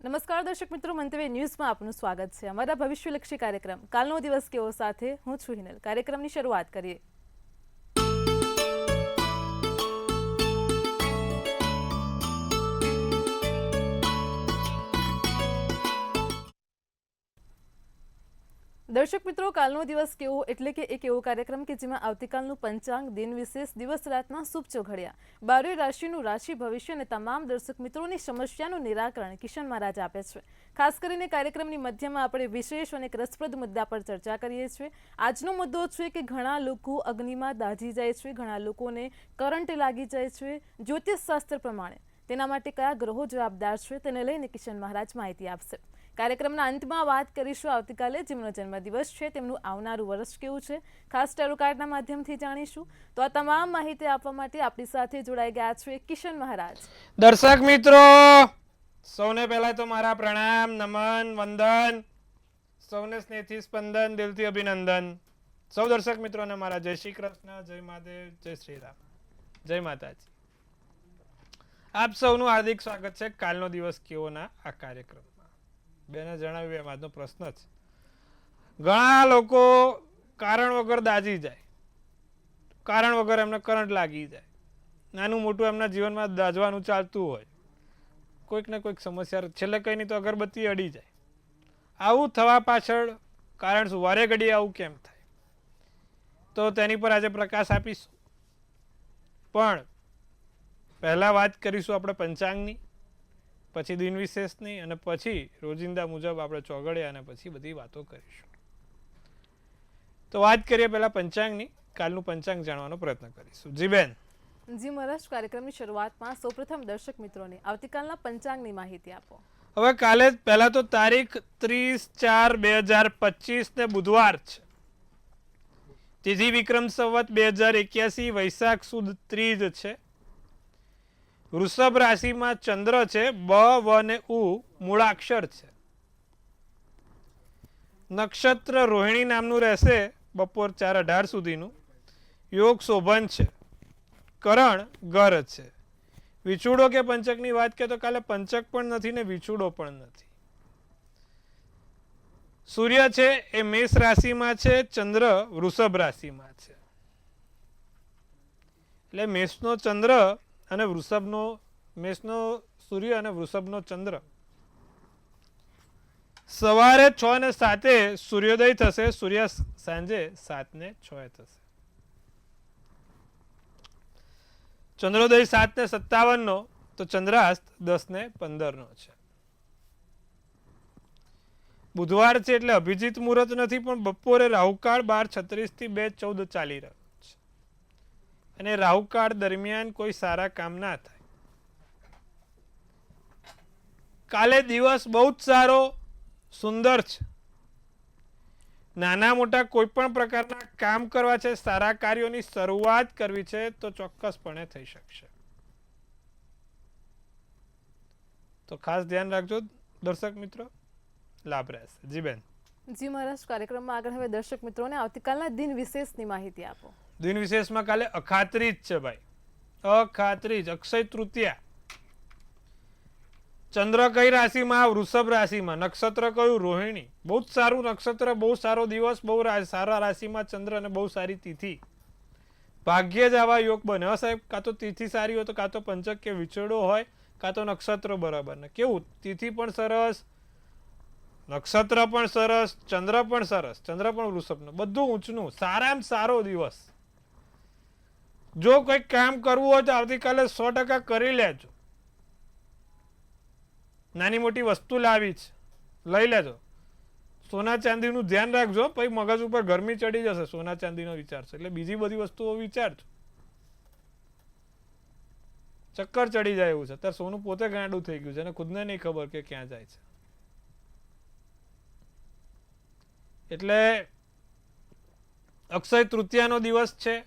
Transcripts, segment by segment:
નમસ્કાર દર્શક મિત્રો, મંતવ્ય ન્યૂઝમાં આપનું સ્વાગત છે. અમારા ભવિષ્યલક્ષી કાર્યક્રમ કાલનો દિવસ કેવો સાથે હું છું હિનલ. કાર્યક્રમની શરૂઆત કરીએ. દર્શક મિત્રો, કાલનો દિવસ કેવો એટલે કે એક એવો કાર્યક્રમ કે જેમાં આવતીકાલનું પંચાંગ, દિન વિશેષ, દિવસ રાતના શુભ ચોઘડિયા, 12 રાશિનું રાશિ ભવિષ્ય અને તમામ દર્શક મિત્રોની સમસ્યાનું નિરાકરણ કિશન મહારાજ આપે છે. ખાસ કરીને કાર્યક્રમની મધ્યમાં આપણે વિશેષ અને રસપ્રદ મુદ્દા પર ચર્ચા કરીએ છીએ. આજનો મુદ્દો છે કે ઘણા લોકો અગ્નિમાં દાઝી જાય છે, ઘણા લોકોને કરંટ લાગી જાય છે. જ્યોતિષ શાસ્ત્ર પ્રમાણે તેના માટે કયા ગ્રહો જવાબદાર છે તેને લઈને કિશન મહારાજ માહિતી આપશે. કાર્યક્રમના અંતમાં વાત કરીશું આવતીકાલે જેમનો જન્મદિવસ છે તેમનું આવનારું વર્ષ કેવું છે, ખાસ ટેરો કાર્ડના માધ્યમથી જાણીશું. તો આ તમામ માહિતી આપવા માટે આપણી સાથે જોડાઈ ગયા છે કિશન મહારાજ. દર્શક મિત્રો સૌને પહેલા તો મારા પ્રણામ, નમન, વંદન, સૌને સ્નેહથી સ્પંદન, દિલથી અભિનંદન. સૌ દર્શક મિત્રોને મારા જય શ્રી કૃષ્ણ, જય મહાદેવ, જય શ્રી રામ, જય માતાજી. આપ સૌનું હાર્દિક સ્વાગત છે કાલનો દિવસ કેવોના આ કાર્યક્રમમાં. બેને જણાવ્યું એમ આજનો પ્રશ્ન છે. ઘણા લોકો કારણ વગર દાઝી જાય, કારણ વગર એમને કરંટ લાગી જાય, નાનું મોટું એમના જીવનમાં દાઝવાનું ચાલતું હોય, કોઈક ને કોઈક સમસ્યા, છેલ્લે કઈ નહીં તો અગરબત્તી અડી જાય. આવું થવા પાછળ કારણ શું, વારે ઘડી આવું કેમ થાય, તો તેની પર આજે પ્રકાશ આપીશું. પણ પહેલા વાત કરીશું આપણે પંચાંગની, પછી દિન વિશેષની, અને પછી રોજિંદા મુજબ આપણે ચોઘડિયા અને પછી બધી વાતો કરીશું. તો વાત કરીએ પહેલા પંચાંગની. કાલનું પંચાંગ જાણવાનો પ્રયત્ન કરીશું. જી બેન. જી મહારાજ, કાર્યક્રમની શરૂઆતમાં સૌપ્રથમ દર્શક મિત્રોને આવતીકાલના પંચાંગની માહિતી આપો. હવે કાલે પહેલા તો તારીખ 30/4/2025 ને બુધવાર છે. તિથિ વિક્રમ સંવત 2081, વૈશાખ સુદ ત્રીજ છે. વૃષભ રાશિમાં ચંદ્ર છે. બ, વ ને ઉ મૂળાક્ષર છે. નક્ષત્ર રોહિણી નામનું રહેશે, બપોર 4:18 સુધીનું. યોગ શોભન છે. કરણ ગર છે. વિછુડો કે પંચકની વાત કરીએ તો કાલે પંચક પણ નથી ને વિછુડો પણ નથી. સૂર્ય છે એ મેષ રાશિમાં છે, ચંદ્ર વૃષભ રાશિમાં છે. એટલે મેષનો ચંદ્ર અને વૃષભનો, મેષનો સૂર્ય અને વૃષભનો ચંદ્ર. સવારે 6:07 સૂર્યોદય થશે, સૂર્ય સાંજે 7:06 થશે. ચંદ્રોદય 7:57 તો ચંદ્રાસ્ત 10:15 છે. બુધવાર છે એટલે અભિજીત મુહૂર્ત નથી, પણ બપોરે રાહુકાળ 12:36 થી 2:14 ચાલી રહ્યો છે. અને રાહુકાળ દરમિયાન કોઈ સારા કામ ના થાય. કાલે દિવસ બહુ જ સારો, સુંદર છે. નાના મોટા કોઈ પણ પ્રકારના કામ કરવા છે, સારા કાર્યોની શરૂઆત કરવી છે તો ચોક્કસપણે થઈ શકશે. તો ખાસ ધ્યાન રાખજો દર્શક મિત્રો, લાભ રહેશે. જી બેન. જી મહારાજ, કાર્યક્રમમાં આગળ હવે દર્શક મિત્રોને આવતીકાલના દિન વિશેષની માહિતી આપો. દિન વિશેષમાં કાલે અખાત્રી જ છે ભાઈ, અખાત્રી જ, અક્ષય તૃતીયા. ચંદ્ર કઈ રાશિમાં? વૃષભ રાશિમાં. નક્ષત્ર કયું? રોહિણી. બહુ જ સારું નક્ષત્ર, બહુ સારો દિવસ, બહુ સારા રાશિમાં ચંદ્ર અને બહુ સારી તિથિ. ભાગ્ય જ આવા યોગ બને. હા સાહેબ, કાં તો તિથિ સારી હોય તો કાં તો પંચક કે વિછોડો હોય, કાં તો નક્ષત્ર બરાબર. ને કેવું, તિથિ પણ સરસ, નક્ષત્ર પણ સરસ, ચંદ્ર પણ સરસ, ચંદ્ર પણ વૃષભનો, બધું ઊંચનું, સારામાં સારો દિવસ. જો કંઈક કામ કરવું હોય તો આવતીકાલે 100% કરી લેજો. નાની મોટી વસ્તુ લાવી છે, લઈ લેજો. સોના ચાંદીનું ધ્યાન રાખજો, પછી મગજ ઉપર ગરમી ચડી જશે. સોના ચાંદીનો વિચારશો એટલે બીજી બધી વસ્તુઓ વિચારજો, ચક્કર ચડી જાય એવું છે. અત્યારે સોનું પોતે ગાંડું થઈ ગયું છે અને ખુદને નહીં ખબર કે ક્યાં જાય છે. એટલે અક્ષય તૃતીયાનો દિવસ છે.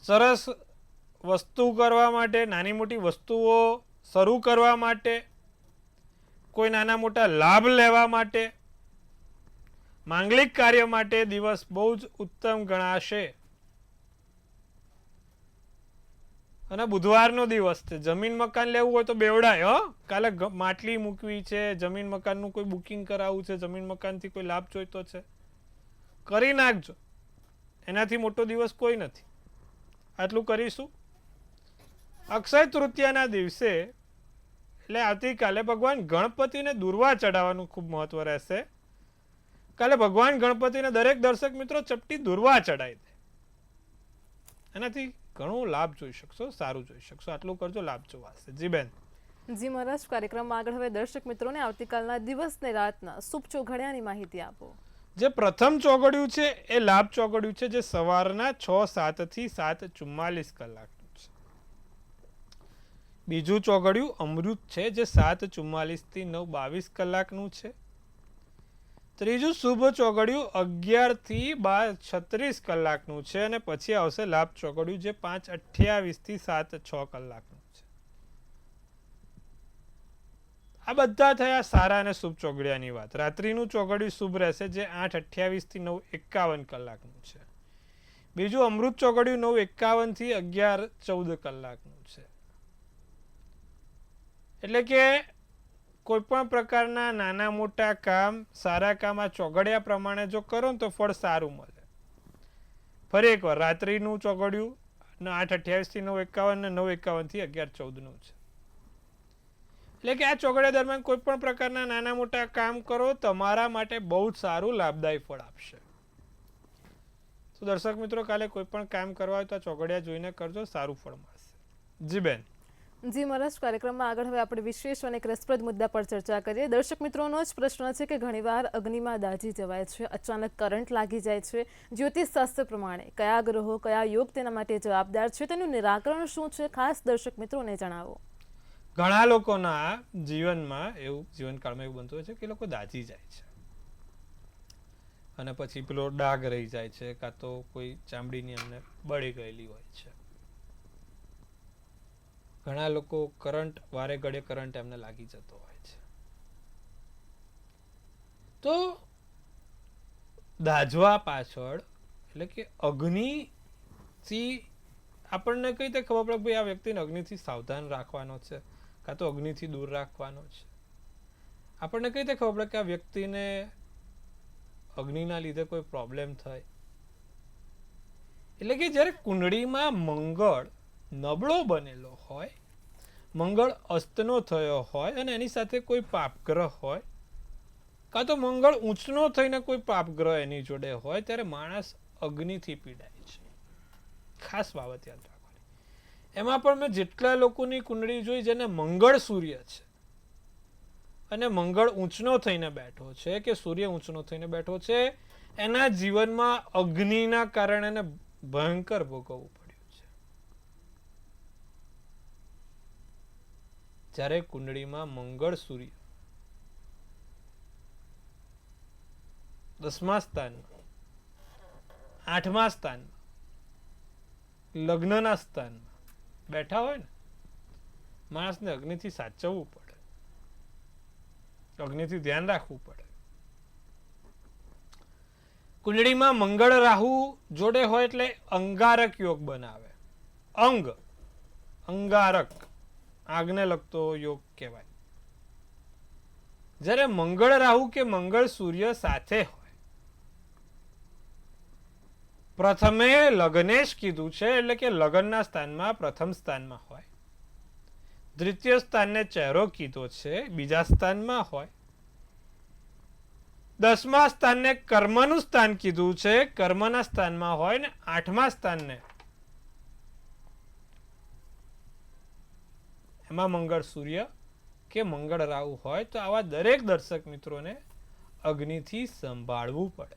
સરસ વસ્તુ કરવા માટે, નાની મોટી વસ્તુઓ શરૂ કરવા માટે, કોઈ નાના મોટા લાભ લેવા માટે, માંગલિક કાર્ય માટે દિવસ બહુ જ ઉત્તમ ગણાશે. અને બુધવારનો દિવસ છે. જમીન મકાન લેવું હોય તો બેવડાય. કાલે માટલી મૂકવી છે, જમીન મકાનનું કોઈ બુકિંગ કરાવવું છે, જમીન મકાનથી કોઈ લાભ જોઈતો છે, કરી નાખજો. એનાથી મોટો દિવસ કોઈ નથી. આટલું કરીશું. અક્ષય તૃતીયાના દિવસે એટલે આવતીકાલે ભગવાન ગણપતિને દુર્વા ચડાવવાનું ખૂબ મહત્વ રહેશે. કાલે ભગવાન ગણપતિને દરેક દર્શક મિત્રો ચપટી દુર્વા ચડાવી દે. એનાથી ઘણો લાભ જોઈ શકશો, સારું જોઈ શકશો. આટલું કરજો, લાભ જોવાશે. જી બેન. જી મહારાજ, કાર્યક્રમમાં આગળ હવે દર્શક મિત્રોને આવતીકાલના દિવસ ને રાતના શુભ ચોઘડિયાની માહિતી આપો. જે પ્રથમ ચોઘડિયું છે એ લાભ ચોઘડિયું છે, જે સવારના 6:07 થી 7:44 કલાકનું છે. બીજું ચોઘડિયું અમૃત છે, જે 7:44 થી 9:22 કલાકનું છે. ત્રીજું શુભ ચોઘડિયું 11 થી 12:36 કલાકનું છે. અને પછી આવશે લાભ ચોઘડિયું, જે 5:28 થી 7:06 કલાકનું છે. આ બધા થયા સારા અને શુભ ચોઘડિયાની વાત. રાત્રિનું ચોઘડિયું શુભ રહેશે, જે 8:28 થી 9:51 કલાકનું છે. બીજું અમૃત ચોઘડિયું 9:51 થી 11:14 કલાકનું છે. એટલે કે કોઈ પણ પ્રકારના નાના મોટા કામ, સારા કામ આ ચોઘડિયા પ્રમાણે જો કરો ને તો ફળ સારું મળે. ફરી એકવાર, રાત્રિનું ચોઘડિયું 8:28 થી 9:51 અને 9:51 થી 11:14 છે. એટલે કે આ ચોઘડિયા દરમિયાન કોઈ પણ પ્રકારના નાના મોટા કામ કરો, તમારા માટે બહુ જ સારું લાભદાયી ફળ આપશે. તો દર્શક મિત્રો, કાલે કોઈ પણ કામ કરવા હોય તો આ ચોઘડિયા જોઈને કરજો, સારું ફળ મળશે. જી બેન. જી મહારાજ, કાર્યક્રમમાં આગળ હવે આપણે વિશેષ અને એક રસપ્રદ મુદ્દા પર ચર્ચા કરીએ. દર્શક મિત્રોનો જ પ્રશ્ન છે કે ઘણીવાર અગ્નિમાં દાઝી જવાય છે, અચાનક કરંટ લાગી જાય છે. જ્યોતિષ શાસ્ત્ર પ્રમાણે કયા ગ્રહો, કયા યોગ તેના માટે જવાબદાર છે, તેનું નિરાકરણ શું છે, ખાસ દર્શક મિત્રોને જણાવો. ઘણા લોકોના જીવનમાં એવું, જીવનકાળમાં એવું બનતું હોય છે કે લોકો દાઝી જાય છે અને પછી પેલો ડાઘ રહી જાય છે, કાં તો કોઈ ચામડીની એમને બળી ગયેલી હોય છે. ઘણા લોકો કરંટ, વારે ઘડે કરંટ એમને લાગી જતો હોય છે. તો દાઝવા પાછળ એટલે કે અગ્નિથી આપણને કઈ રીતે ખબર પડે ભાઈ આ વ્યક્તિને અગ્નિથી સાવધાન રાખવાનો છે, કાં તો અગ્નિથી દૂર રાખવાનો છે? આપણને કઈ રીતે ખબર પડે કે આ વ્યક્તિને અગ્નિના લીધે કોઈ પ્રોબ્લેમ થાય? એટલે કે જ્યારે કુંડળીમાં મંગળ નબળો બનેલો હોય, મંગળ અસ્તનો થયો હોય અને એની સાથે કોઈ પાપગ્રહ હોય, કાં તો મંગળ ઊંચનો થઈને કોઈ પાપગ્રહ એની જોડે હોય, ત્યારે માણસ અગ્નિથી પીડાય છે. ખાસ બાબત યાદ રાખવાની. એમાં પણ મેં જેટલા લોકોની કુંડળી જોઈ જેને મંગળ સૂર્ય છે અને મંગળ ઊંચનો થઈને બેઠો છે કે સૂર્ય ઊંચનો થઈને બેઠો છે, એના જીવનમાં અગ્નિના કારણે એને ભયંકર ભોગવવું પડ્યું છે. જ્યારે કુંડળીમાં મંગળ સૂર્ય 10મા સ્થાનમાં, 8મા સ્થાનમાં, લગ્નના સ્થાનમાં બેઠા હોય ને, માણસને અગ્નિથી સાચવવું પડે, અગ્નિથી ધ્યાન રાખવું પડે. કુંડળીમાં મંગળ રાહુ જોડે હોય એટલે અંગારક યોગ બનાવે. અંગારક, આગને લગતો યોગ કહેવાય. જ્યારે મંગળ રાહુ કે મંગળ સૂર્ય સાથે હોય, પ્રથમે લગ્નેશ કીધું છે એટલે કે લગ્નના સ્થાનમાં પ્રથમ સ્થાનમાં હોય. દ્વિતીય સ્થાનને ચહેરો કીધો છે, બીજા સ્થાનમાં હોય. 10મા સ્થાનને કર્મનું સ્થાન કીધું છે, કર્મના સ્થાનમાં હોય ને 8મા સ્થાનને એમાં મંગળ સૂર્ય કે મંગળ રાહુ હોય. તો આવા દરેક દર્શક મિત્રોને અગ્નિથી સંભાળવું પડે.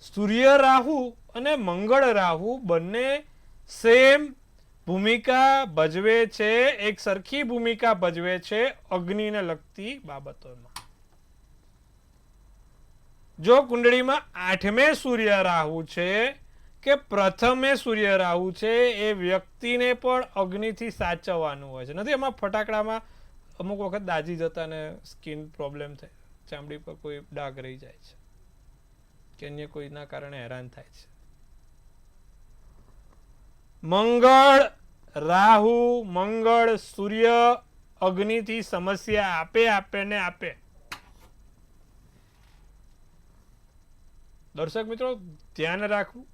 સૂર્ય રાહુ અને મંગળ રાહુ બંને સેમ ભૂમિકા ભજવે છે, એક સરખી ભૂમિકા ભજવે છે અગ્નિને લગતી બાબતોમાં. જો કુંડળીમાં 8મે સૂર્ય રાહુ છે કે પ્રથમે સૂર્ય રાહુ છે, એ વ્યક્તિને પણ અગ્નિથી સાચવવાનું હોય છે. નથી એમાં ફટાકડામાં અમુક વખત દાઝી જતા ને સ્કિન પ્રોબ્લેમ થાય, ચામડી પર કોઈ ડાઘ રહી જાય છે કે અન્ય કોઈના કારણે હેરાન થાય છે. મંગળ રાહુ મંગળ સૂર્ય અગ્નિથી સમસ્યા આપે ને આપે. દર્શક મિત્રો ધ્યાન રાખવું,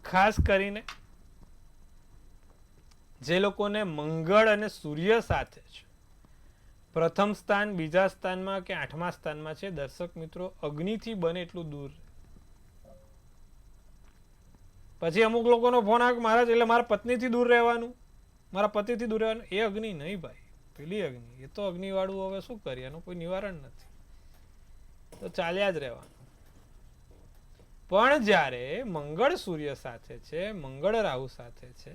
ખાસ કરીને જે લોકોને મંગળ અને સૂર્ય સાથે છે, પ્રથમ સ્થાન, બીજા સ્થાનમાં કે 8મા સ્થાનમાં છે, દર્શક મિત્રો અગ્નિથી બને એટલું દૂર. પછી અમુક લોકોનો ફોન આવે મહારાજ એટલે મારા પત્નીથી દૂર રહેવાનું, મારા પતિથી દૂર રહેવાનું. એ અગ્નિ નહીં ભાઈ, પેલી અગ્નિ. એ તો અગ્નિ વાળું હવે શું કરીએ, એનું કોઈ નિવારણ નથી, તો ચાલ્યા જ રહેવાનું. પણ જ્યારે મંગળ સૂર્ય સાથે છે, મંગળ રાહુ સાથે છે,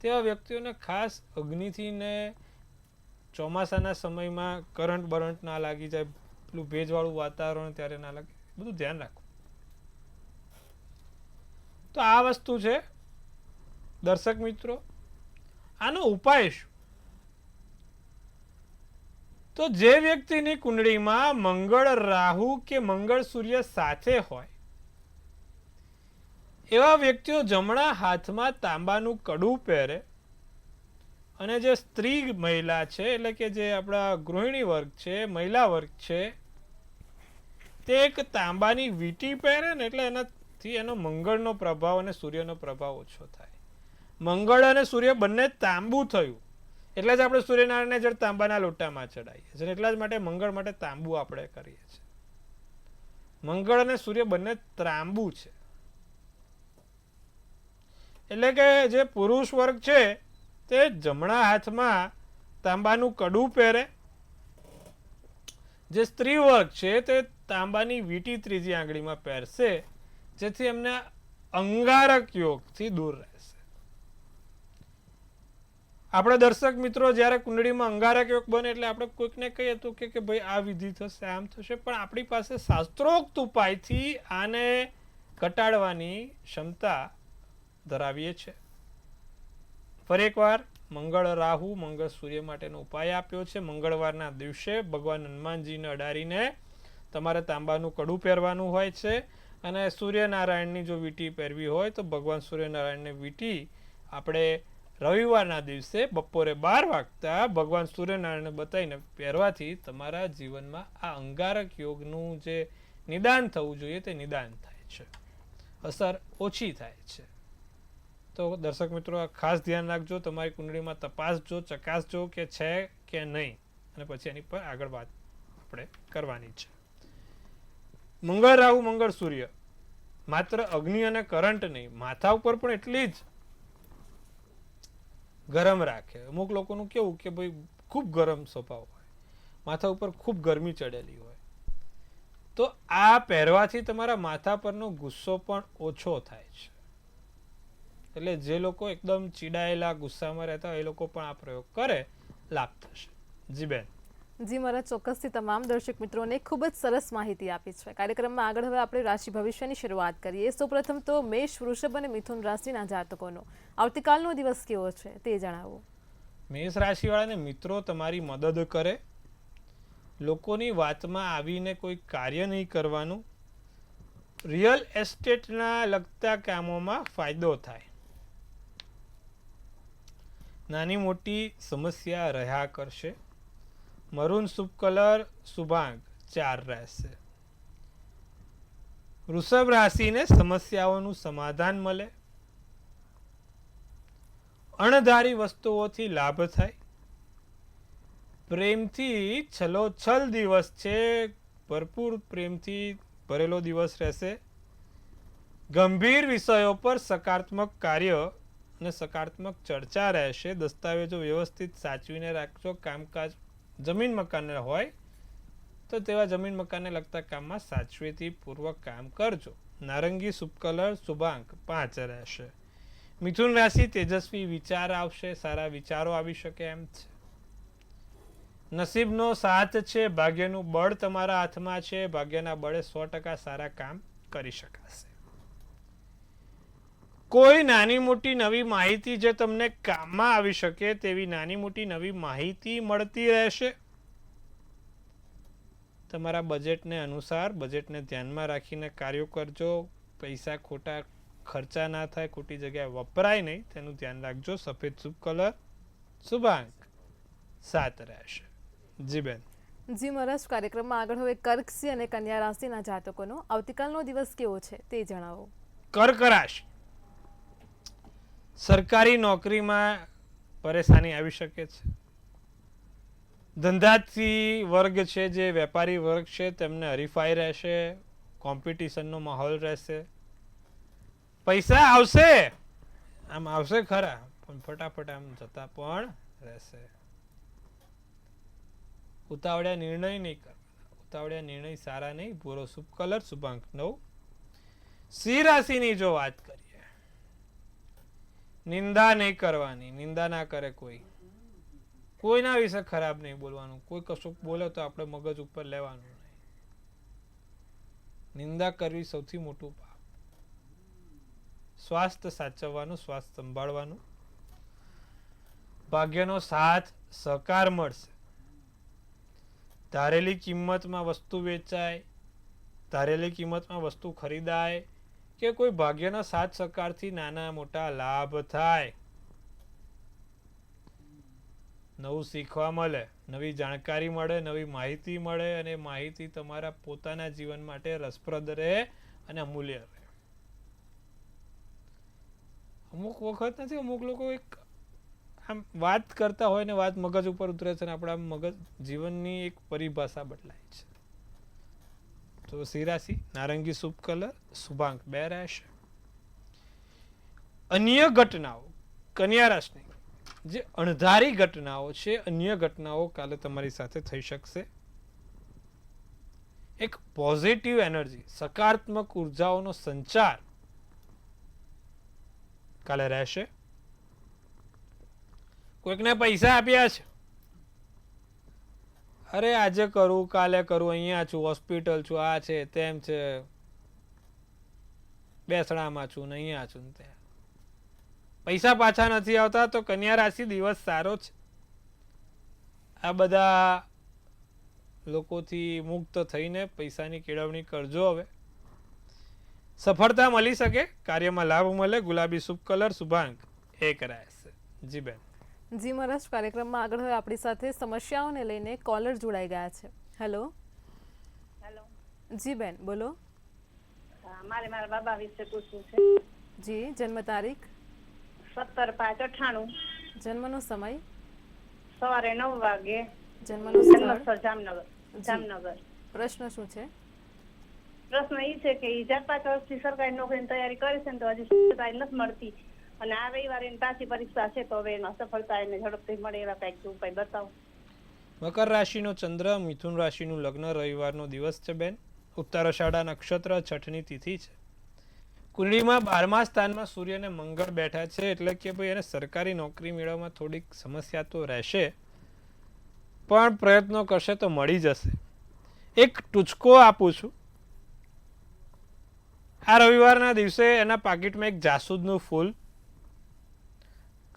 તેવા વ્યક્તિઓને ખાસ અગ્નિથી ને ચોમાસાના સમયમાં કરંટ બરંટ ના લાગી જાય, પેલું ભેજવાળું વાતાવરણ ત્યારે ના લાગે, બધું ધ્યાન રાખવું. તો આ વસ્તુ છે દર્શક મિત્રો. આનો ઉપાય શું? તો જે વ્યક્તિની કુંડળીમાં મંગળ રાહુ કે મંગળ સૂર્ય સાથે હોય એવા વ્યક્તિઓ જમણા હાથમાં તાંબાનું કડું પહેરે અને જે સ્ત્રી મહિલા છે, એટલે કે જે આપણા ગૃહિણી વર્ગ છે, મહિલા વર્ગ છે, તે એક તાંબાની વીંટી પહેરે ને એટલે એનાથી એનો મંગળનો પ્રભાવ અને સૂર્યનો પ્રભાવ ઓછો થાય. મંગળ અને સૂર્ય બંને તાંબુ થયું એટલે જ આપણે સૂર્યનારાયણને જળ તાંબાના લોટામાં ચડાવીએ છીએ. એટલા જ માટે મંગળ માટે તાંબુ આપણે કરીએ છીએ. મંગળ અને સૂર્ય બંને ત્રાંબુ છે. એટલે કે જે પુરુષ વર્ગ છે તે જમણા હાથમાં તાંબાનું કડું પહેરે, જે સ્ત્રી વર્ગ છે તે તાંબાની વીંટી ત્રીજી આંગળીમાં પહેરશે, જેથી એમને અંગારક યોગથી દૂર રહેશે. આપણે દર્શક મિત્રો જ્યારે કુંડળીમાં અંગારક યોગ બને એટલે આપણે કોઈકને કહીએ તો કે ભાઈ આ વિધિ થશે, આમ થશે, પણ આપણી પાસે શાસ્ત્રોક્ત ઉપાયથી આને ઘટાડવાની ક્ષમતા ધરાવીએ છે. ફરી એકવાર મંગળ રાહુ મંગળ સૂર્ય માટેનો ઉપાય આપ્યો છે. મંગળવારના દિવસે ભગવાન હનુમાનજીને અડાડીને તમારે તાંબાનું કડું પહેરવાનું હોય છે, અને સૂર્યનારાયણની જો વીંટી પહેરવી હોય તો ભગવાન સૂર્યનારાયણની વીંટી આપણે રવિવારના દિવસે બપોરે 12 વાગતા ભગવાન સૂર્યનારાયણને બતાવીને પહેરવાથી તમારા જીવનમાં આ અંગારક યોગનું જે નિદાન થવું જોઈએ તે નિદાન થાય છે, અસર ઓછી થાય છે. તો દર્શક મિત્રો આ ખાસ ધ્યાન રાખજો, તમારી કુંડળીમાં તપાસજો, ચકાસજો કે છે કે નહીં, અને પછી એની પર આગળ વાત આપણે કરવાની છે. મંગળ રાહુ મંગળ સૂર્ય માત્ર અગ્નિ અને કરંટ નહીં, માથા ઉપર પણ એટલી જ ગરમ રાખે. અમુક લોકોનું કેવું કે ભાઈ ખૂબ ગરમ સ્વભાવ હોય, માથા ઉપર ખૂબ ગરમી ચડેલી હોય, તો આ પહેરવાથી તમારા માથા પરનો ગુસ્સો પણ ઓછો થાય છે. એટલે જે લોકો એકદમ ચીડાયેલા ગુસ્સામાં રહેતા હોય એ લોકો પણ આ પ્રયોગ કરે, લાભ થશે. જી બેન. જી મારા ચોક્કસથી તમામ દર્શક મિત્રોને ખૂબ જ સરસ માહિતી આપી છે. કાર્યક્રમમાં આગળ હવે આપણે રાશિ ભવિષ્યની શરૂઆત કરીએ. સૌપ્રથમ તો મેષ, વૃષભ અને મિથુન રાશિના જાતકોનો આવતીકાલનો દિવસ કેવો છે તે જણાવો. મેષ રાશિવાળાને મિત્રો તમારી મદદ કરે, લોકોની વાતમાં આવીને કોઈ કાર્ય નહીં કરવાનું, રિયલ એસ્ટેટના લગતા કામોમાં ફાયદો થાય, નાની મોટી સમસ્યા રહ્યા કરશે. મરૂન શુભ કલર શુભાંક 4 રહેશે. વૃષભ રાશિને સમસ્યાઓનું સમાધાન મળે, અણધારી વસ્તુઓથી લાભ થાય, પ્રેમથી છલોછલ દિવસ છે, ભરપૂર પ્રેમથી ભરેલો દિવસ રહેશે. ગંભીર વિષયો પર સકારાત્મક કાર્ય અને સકારાત્મક ચર્ચા રહેશે. દસ્તાવેજો વ્યવસ્થિત સાચવીને રાખજો. કામકાજ જમીન મકાન હોય તો તેવા જમીન મકાનને લગતા કામમાં સાચવેતી પૂર્વક કામ કરજો. નારંગી શુભ કલર શુભાંક 5 રહેશે. મિથુન રાશિ તેજસ્વી વિચાર આવશે, સારા વિચારો આવી શકે એમ છે. નસીબનો સાથ છે, ભાગ્યનું બળ તમારા હાથમાં છે, ભાગ્યના બળે 100% સારા કામ કરી શકાશે. કોઈ નાની મોટી નવી માહિતી જે તમને કામમાં આવી શકે તેવી નાની મોટી નવી માહિતી મળતી રહેશે. તમારા બજેટને અનુસાર બજેટને ધ્યાનમાં રાખીને કાર્યો કરજો. પૈસા ખોટા ખર્ચા ના થાય, ખોટી જગ્યાએ વપરાય નહીં, તેનું ધ્યાન રાખજો. સફેદ શુભ કલર, શુભાંક 7 રહેશે. જી બેન. જી મહારાજ, કાર્યક્રમમાં આગળ હવે કર્ક સિંહ અને કન્યા રાશિના જાતકોનો આવતીકાલનો દિવસ કેવો છે તે જણાવો. કર્ક રાશિ, સરકારી નોકરીમાં પરેશાની આવી શકે છે. ધંધાથી વર્ગ છે, જે વેપારી વર્ગ છે, તેમને હરીફાઈ રહેશે, કોમ્પિટિશનનો માહોલ રહેશે. પૈસા આવશે, આમ આવશે ખરા, પણ ફટાફટ આમ જતા પણ રહેશે. ઉતાવળિયા નિર્ણય નહીં કરવાના, ઉતાવળિયા નિર્ણય સારા નહીં. પૂરો શુભ કલર, શુભાંક 9. સિંહ રાશિની જો વાત કરીએ, નિંદા નહીં કરવાની, નિંદા ના કરે કોઈ, કોઈના વિશે ખરાબ નહીં બોલવાનું. કોઈ કશું બોલે તો આપણે મગજ ઉપર લેવાનું નહીં. નિંદા કરવી સૌથી મોટું પાપ. સ્વાસ્થ્ય સાચવવાનું, સ્વાસ્થ્ય સંભાળવાનું. ભાગ્યનો સાથ સહકાર મળશે. ધારેલી કિંમતમાં વસ્તુ વેચાય, ધારેલી કિંમતમાં વસ્તુ ખરીદાય, કે કોઈ ભાગ્યના સાથ સહકારથી નાના મોટા લાભ થાય. નવું શીખવા મળે, નવી જાણકારી મળે, નવી માહિતી મળે, અને માહિતી તમારા પોતાના જીવન માટે રસપ્રદ રહે અને અમૂલ્ય રહે. અમુક વખત નથી, અમુક લોકો એક આમ વાત કરતા હોય ને વાત મગજ ઉપર ઉતરે છે, ને આપણા મગજ જીવનની એક પરિભાષા બદલાય છે. તો સિંહ રાશિ, નારંગી શુભ કલર, શુભાંક 2 રહેશે. અન્ય ઘટનાઓ, કન્યા રાશિ, જે અણધારી ઘટનાઓ છે, અન્ય ઘટનાઓ કાલે તમારી સાથે થઈ શકશે. એક પોઝિટિવ એનર્જી, સકારાત્મક ઉર્જાઓનો સંચાર કાલે રહેશે. કોઈકને પૈસા આપ્યા છે, અરે આજે કરું, કાલે કરું, અહીંયા છું, હોસ્પિટલ છું, આ છે, તેમ છે, બેસણામાં છું, ને અહીંયા છું, ને ત્યાં પૈસા પાછા નથી આવતા. તો કન્યા રાશિ, દિવસ સારો છે. આ બધા લોકોથી મુક્ત થઈને પૈસાની કેળવણી કરજો. હવે સફળતા મળી શકે, કાર્યમાં લાભ મળે. ગુલાબી શુભ કલર, શુભાંક 1 રહેશે. જી બેન. જી મહારાજ, કાર્યક્રમમાં આગળ હવે આપણી સાથે સમસ્યાઓને લઈને કોલર જોડાઈ ગયા છે. હેલો. હેલો. જી બેન, બોલો. મારે મારા બાબા વિશે પૂછવું છે. જી, જન્મ તારીખ? 17/5/98. જન્મનો સમય? સવારે 9 વાગે. જન્મનું સ્થળ? જન્મસ્થળ જામનગર. જામનગર. પ્રશ્ન શું છે? પ્રશ્ન એ છે કે એ 4-5 વર્ષથી સરકારી નોકરીની તૈયારી કરી છે ને તો હજી સફળતા નથી મળતી, અને આ રવિવારે એની પાછી પરીક્ષા છે, તો હવે એમાં સફળતા એને ઝડપથી મળે એવા કંઈક ઉપાય બતાવો. મકર રાશિનો ચંદ્ર, મિથુન રાશિનું લગ્ન, રવિવારનો દિવસ છે બેન. ઉત્તરાષાઢા નક્ષત્ર, છઠની તિથિ છે. કુંડળીમાં 12મા સ્થાનમાં સૂર્ય અને મંગળ બેઠા છે, એટલે કે ભાઈ એને સરકારી નોકરી મેળવવામાં થોડીક સમસ્યા તો રહેશે, પણ પ્રયત્નો કરશે તો મળી જશે. એક ટૂચકો આપું છું. આ રવિવારના દિવસે એના પાકીટમાં એક જાસૂદનું ફૂલ,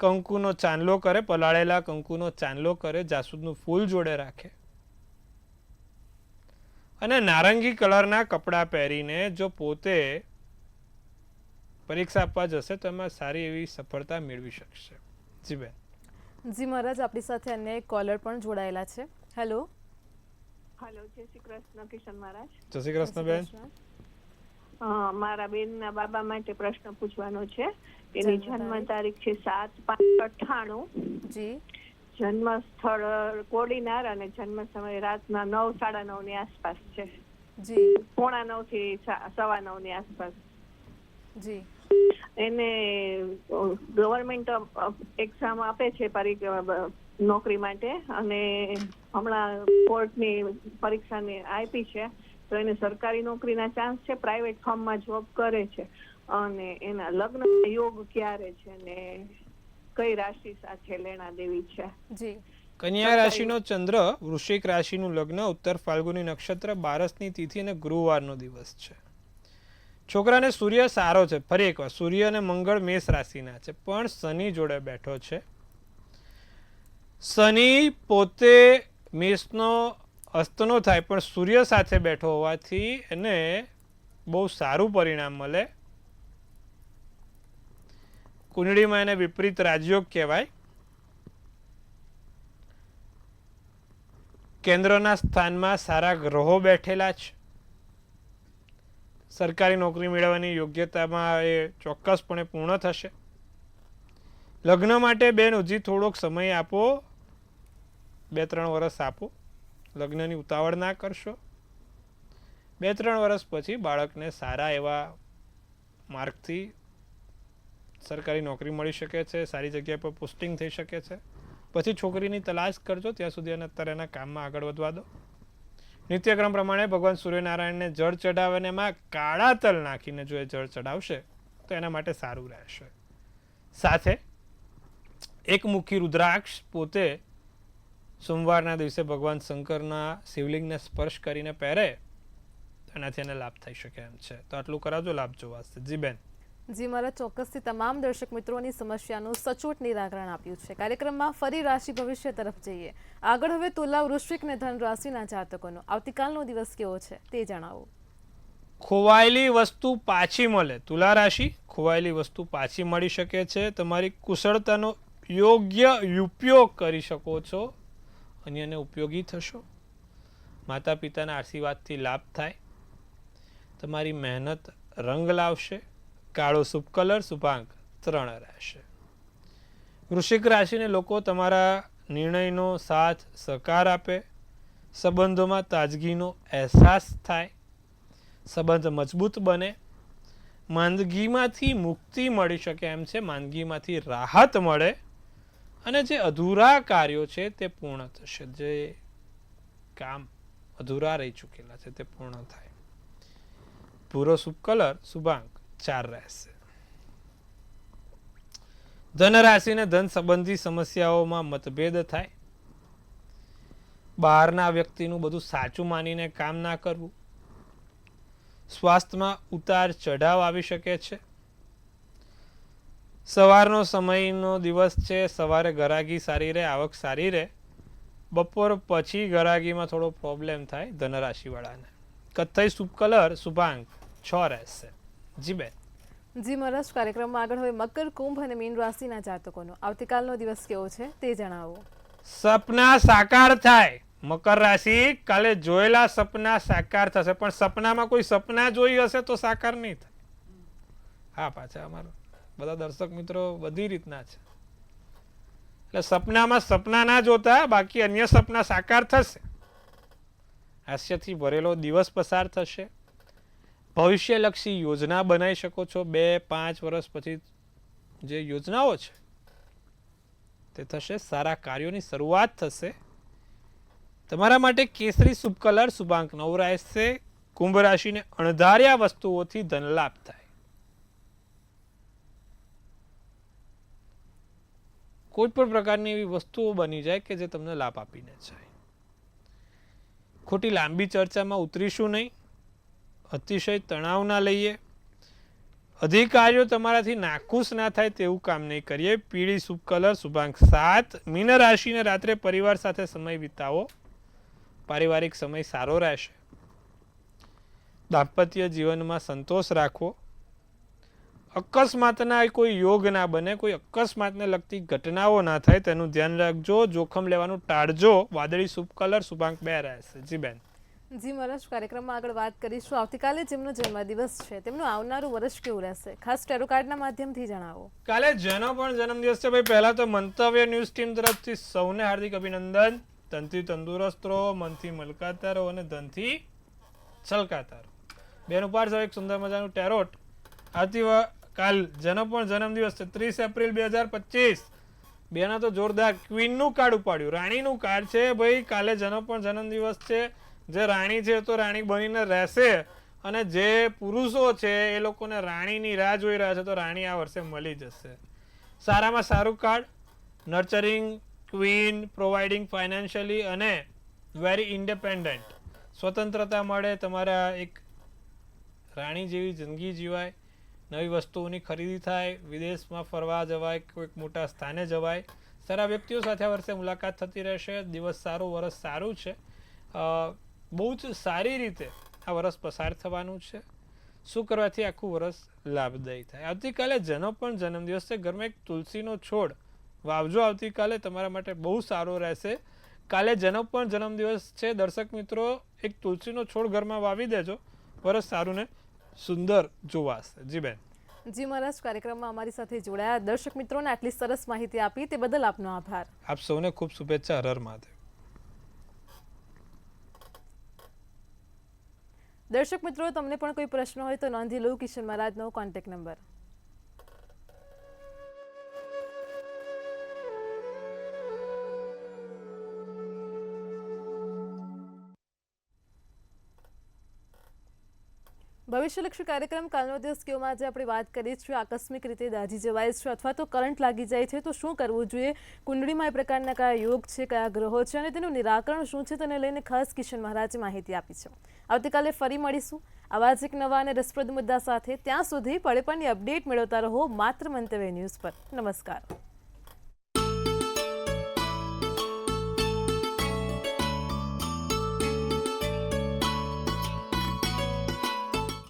કંકુનો ચાંદલો કરે, પલાળેલા કંકુનો ચાંદલો કરે, જાસૂદનું ફૂલ જોડે રાખે, અને નારંગી કલરના કપડાં પહેરીને જો પોતે પરીક્ષા આપવા જશે તો એમાં સારી એવી સફળતા મેળવી શકશે. જી બેન. જી મહારાજ, આપણી સાથે અન્ય એક કોલર પણ જોડાયેલા છે. હેલો. હેલો, જય શ્રી કૃષ્ણ કિશન મહારાજ. જય શ્રી કૃષ્ણ બેન. મારા બેનના બાબા માટે પ્રશ્ન પૂછવાનો છે. એની જન્મ તારીખ છે 7/5/98. જી. જન્મ સ્થળ કોડીનાર અને જન્મ સમય રાતના 9, 9:30 ની આસપાસ છે. જી. 8:45 થી 9:15 ની આસપાસ. જી. એને ગવર્મેન્ટ એક્ઝામ આપે છે નોકરી માટે, અને હમણાં કોર્ટની પરીક્ષાની આપી છે, તો એને સરકારી નોકરીના ચાન્સ છે. પ્રાઇવેટ ફર્મમાં જોબ કરે છે, અને એના લગ્ન યોગ ક્યારે છે ને કઈ રાશિ સાથે લેણા દેવી છે? જી. કન્યા રાશિનો ચંદ્ર, વૃશ્ચિક રાશિનું લગ્ન, ઉત્તર ફાલ્ગુની નક્ષત્ર, 12ની તિથિ અને ગુરુવારનો દિવસ છે. છોકરાને સૂર્ય સારો છે. ફરી એકવાર, સૂર્ય અને મંગળ મેષ રાશિના છે, પણ શનિ જોડે બેઠો છે. શનિ પોતે મેષનો અસ્તનો થાય, પણ સૂર્ય સાથે બેઠો હોવાથી એને બહુ સારું પરિણામ મળે. કુંડળીમાં એને વિપરીત રાજયોગ કહેવાય. કેન્દ્રના સ્થાનમાં સારા ગ્રહો બેઠેલા છે. સરકારી નોકરી મેળવવાની યોગ્યતામાં એ ચોક્કસપણે પૂર્ણ થશે. લગ્ન માટે બેન હજી થોડોક સમય આપો, 2-3 વર્ષ આપો. લગ્નની ઉતાવળ ના કરશો. 2-3 વર્ષ પછી બાળકને સારા એવા માર્કથી સરકારી નોકરી મળી શકે છે, સારી જગ્યા પર પોસ્ટિંગ થઈ શકે છે. પછી છોકરીની તલાશ કરજો. ત્યાં સુધી અને અત્યારે એના કામમાં આગળ વધવા દો. નિત્યક્રમ પ્રમાણે ભગવાન સૂર્યનારાયણને જળ ચડાવે અને એમાં કાળા તલ નાખીને જો એ જળ ચડાવશે તો એના માટે સારું રહેશે. સાથે એક મુખી રુદ્રાક્ષ પોતે સોમવારના દિવસે ભગવાન શંકરના શિવલિંગને સ્પર્શ કરીને પહેરે તો એનાથી એને લાભ થઈ શકે એમ છે. તો આટલું કરાવજો, લાભ જોવાશે. જી બેન. જી મારા ચોક્કસથી તમામ દર્શક મિત્રોની સમસ્યાનું સચોટ નિરાકરણ આપ્યું છે. કાર્યક્રમમાં ફરી રાશિ ભવિષ્ય તરફ જઈએ. આગળ હવે તુલા, વૃશ્ચિક ને ધન રાશિના જાતકોનો આવતીકાલનો દિવસ કેવો છે તે જણાવો. ખોવાયેલી વસ્તુ પાછી મળે. તુલા રાશિ, ખોવાયેલી વસ્તુ પાછી મળી શકે છે. તમારી કુશળતાનો યોગ્ય ઉપયોગ કરી શકો છો, અન્યને ઉપયોગી થશો. માતા પિતાના આશીર્વાદથી લાભ થાય. તમારી મહેનત રંગ લાવશે. કાળો શુભ કલર, શુભાંક 3 રહેશે. વૃશ્ચિક રાશિને લોકો તમારા નિર્ણયનો સાથ સહકાર આપે. સંબંધોમાં તાજગીનો અહેસાસ થાય. સંબંધ મજબૂત બને. માંદગીમાંથી મુક્તિ મળી શકે એમ છે. માંદગીમાંથી રાહત મળે અને જે અધૂરા કાર્યો છે તે પૂર્ણ થશે. જે કામ અધૂરા રહી ચૂકેલા છે તે પૂર્ણ થાય. ભૂરો શુભ કલર, શુભાંક 4 રહેશે. ધન રાશિને ધન સંબંધી સમસ્યાઓમાં મતભેદ થાય. બહારના વ્યક્તિનું બધું સાચું માનીને કામ ના કરવું. સ્વાસ્થ્યમાં ઉતાર ચઢાવ આવી શકે છે. સવારનો સમયનો દિવસ છે. સવારે ગરાગી સારી રહે, આવક સારી રહે. બપોર પછી ગરાગીમાં થોડો પ્રોબ્લેમ થાય ધનરાશિવાળાને. કથ્થઈ શુભ કલર, શુભાંક 6 રહેશે. જી બેન. જી મહારાજ, કાર્યક્રમમાં આગળ હવે મકર, કુંભ અને મીન રાશિના જાતકોનો આવતીકાલનો દિવસ કેવો છે તે જણાવો. સપના સાકાર થાય. મકર રાશિ, કાલે જોયેલા સપના સાકાર થશે. પણ સપનામાં કોઈ સપના જોઈ હશે તો સાકાર નહીં થાય. હા, પાછા અમારા બધા દર્શક મિત્રો બધી રીતના છે. એટલે સપનામાં સપના ના જોતા, બાકી અન્ય સપના સાકાર થશે. હાસ્યથી ભરેલો દિવસ પસાર થશે. ભવિષ્યલક્ષી યોજના બનાવી શકો છો. 2-5 વર્ષ પછી જે યોજનાઓ છે તે થશે. સારા કાર્યોની શરૂઆત થશે. તમારા માટે કેસરી શુભ કલર, શુભાંક 9 રહેશે. કુંભ રાશિને અણધાર્યા વસ્તુઓથી ધનલાભ થાય. કોઈ પણ પ્રકારની એવી વસ્તુઓ બની જાય કે જે તમને લાભ આપીને જાય. ખોટી લાંબી ચર્ચામાં ઉતરીશું નહીં. અતિશય તણાવ ના લઈએ. અધિકારીઓ તમારાથી નાખુશ ના થાય તેવું કામ નહીં કરીએ. પીળી શુભ કલર, શુભાંક 7. મીન રાશિને રાત્રે પરિવાર સાથે સમય વિતાવો. પારિવારિક સમય સારો રહેશે. દાંપત્ય જીવનમાં સંતોષ રાખવો. અકસ્માતના કોઈ યોગ ના બને. કોઈ અકસ્માતને લગતી ઘટનાઓ ના થાય તેનું ધ્યાન રાખજો. જોખમ લેવાનું ટાળજો. વાદળી શુભ કલર, શુભાંક 2 રહેશે. જી બેન. જી મહારાજ, કાર્યક્રમમાં આગળ વાત કરીશું આવતીકાલે જેમનો જન્મદિવસ છે તેમનું આવનારું વર્ષ કેવું રહેશે, ખાસ ટેરો કાર્ડના માધ્યમથી જણાવો. કાલે જેનો પણ જન્મદિવસ છે ભાઈ, પહેલા તો મંતવ્ય ન્યૂઝ ટીમ તરફથી સૌને હાર્દિક અભિનંદન. ધનથી તંદુરસ્ત રહો, મનથી મલકાતા રહો અને ધનથી છલકાતા રહો. બેન ઉપાડ જાવ એક સુંદર મજાનું ટેરોટ. કાલ જેનો પણ જન્મદિવસ છે 30 એપ્રિલ 2025. બેના તો જોરદાર ક્વીનનું કાર્ડ ઉપાડ્યું. રાણીનું કાર્ડ છે ભાઈ. કાલે જેનો પણ જન્મદિવસ છે, જે રાણી છે તો રાણી બનીને રહેશે, અને જે પુરુષો છે એ લોકોને રાણીની રાહ જોઈ રહ્યા છે તો રાણી આ વર્ષે મળી જશે. સારામાં સારું કાર્ડ. નર્ચરિંગ ક્વીન, પ્રોવાઇડિંગ ફાઇનાન્શિયલી અને વેરી ઇન્ડિપેન્ડન્ટ. સ્વતંત્રતા મળે. તમારા એક રાણી જેવી જિંદગી જીવાય. નવી વસ્તુઓની ખરીદી થાય. વિદેશમાં ફરવા જવાય. કોઈક મોટા સ્થાને જવાય. સારા વ્યક્તિઓ સાથે આ વર્ષે મુલાકાત થતી રહેશે. દિવસ સારો, વર્ષ સારું છે. બહુ જ સારી રીતે આ વર્ષ પસાર થવાનું છે. શું કરવાથી આખું વર્ષ લાભદાયી થાય. આવતીકાલે જેનો પણ જન્મદિવસ છે ઘરમાં એક તુલસીનો છોડ વાવજો. આવતીકાલે તમારા માટે બહુ સારો રહેશે. કાલે જેનો પણ જન્મદિવસ છે દર્શક મિત્રો, એક તુલસીનો છોડ ઘરમાં વાવી દેજો. વર્ષ સારું ને સુંદર જોવાશે. જી બેન. જી મહારાજ, કાર્યક્રમમાં અમારી સાથે જોડાયા દર્શક મિત્રોને આટલી સરસ માહિતી આપી તે બદલ આપનો આભાર. આપ સૌને ખૂબ શુભેચ્છા. હર હર મહાદેવ. દર્શક મિત્રો, તમને પણ કોઈ પ્રશ્ન હોય તો નોંધી લો કિશન મહારાજનો કોન્ટેક્ટ નંબર. ભવિષ્યલક્ષી કાર્યક્રમ કાલનો દિવસ કેવમાં આજે આપણે વાત કરી છે આકસ્મિક રીતે દાઝી જવાય છે અથવા તો કરંટ લાગી જાય છે તો શું કરવું જોઈએ, કુંડળીમાં એ પ્રકારના કયા યોગ છે, કયા ગ્રહો છે અને તેનું નિરાકરણ શું છે તેને લઈને ખાસ કિશન મહારાજે માહિતી આપી છે. આવતીકાલે ફરી મળીશું આવા જ એક નવા અને રસપ્રદ મુદ્દા સાથે. ત્યાં સુધી પળે પળની અપડેટ મેળવતા રહો માત્ર મંતવ્ય ન્યૂઝ પર. નમસ્કાર.